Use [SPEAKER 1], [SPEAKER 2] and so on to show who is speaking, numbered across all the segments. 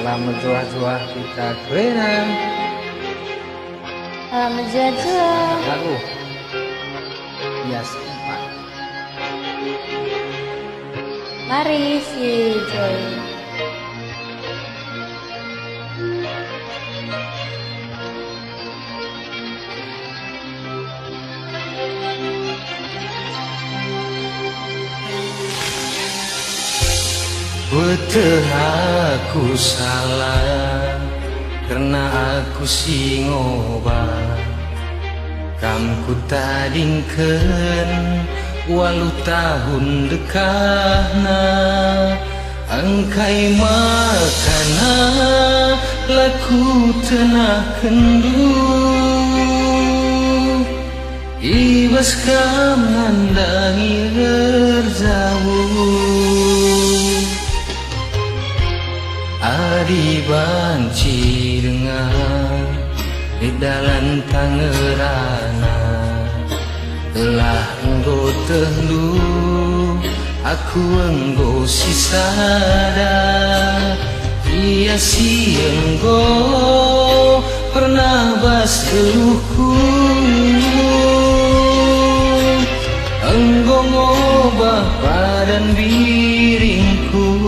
[SPEAKER 1] Alam menjuah-juah kita kerenang.
[SPEAKER 2] Alam menjuah-juah.
[SPEAKER 1] Lagu Bias 4.
[SPEAKER 2] Mari si Joy.
[SPEAKER 1] Betul aku salah karena aku singoba kamku tadingken walau tahun dekahna angkai makana laku tenah kendu ibas kamandangi herjauh Adi banci dengan di dalam Tangerana telah engkau tendu aku engkau sisada ia si engkau pernah bas geluhku engkau ngobah badan biringku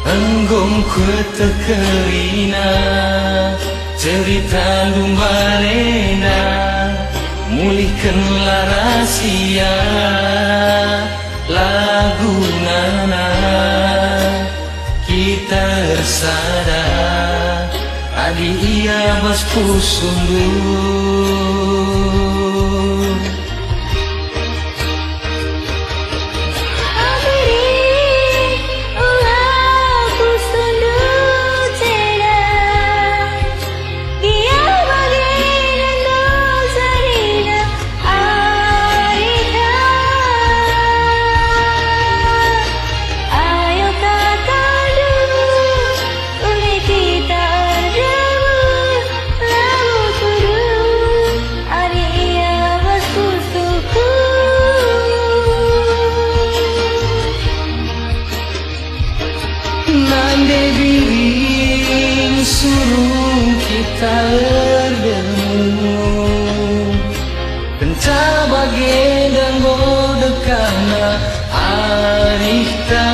[SPEAKER 1] Enggong kutekerina cerita lumbarena mulihkanlah rahasia lagu nana kita bersada adi ia basku sundur Nande biring suruh kita bertemu Kenca bagai dan bodekana arihta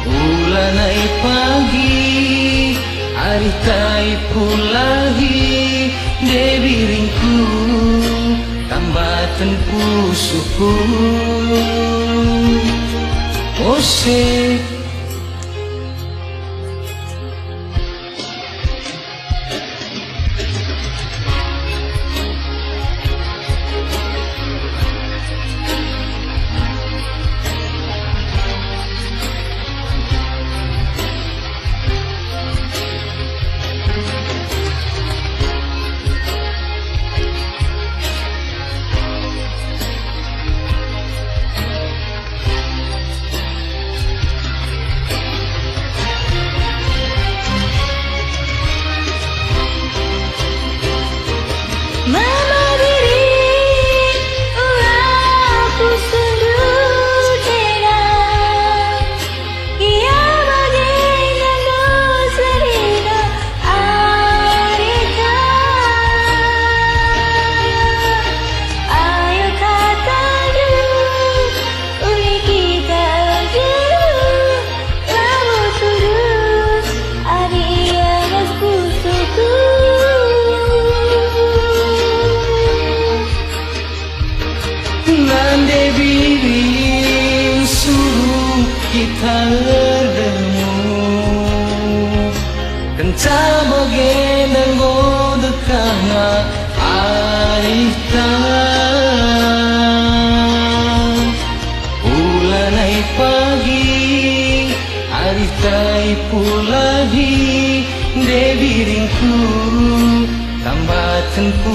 [SPEAKER 1] Ulanai pagi aritai pulahi debiringku tambatan pusuku Musik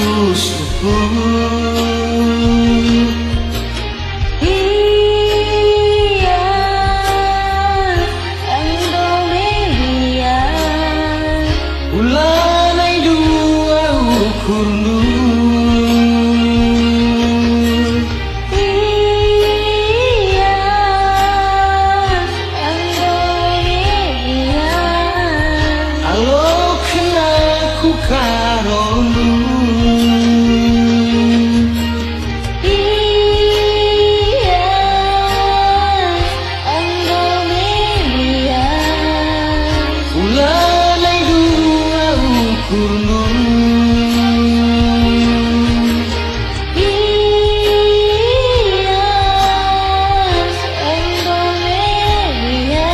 [SPEAKER 1] pusuku.
[SPEAKER 2] Iya, ando media.
[SPEAKER 1] Ulanay dua ukurnu.
[SPEAKER 2] Iya, ando media.
[SPEAKER 1] Alo kena ku karonu.
[SPEAKER 2] Iya, ando media.
[SPEAKER 1] Ulanay dua ukurnu.
[SPEAKER 2] Iya, ando media.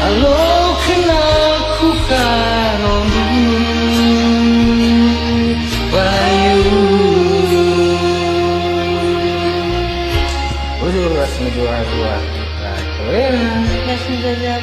[SPEAKER 1] Alo kena ku karonu. Bayu Udah menuju dua.
[SPEAKER 2] Gas menjaga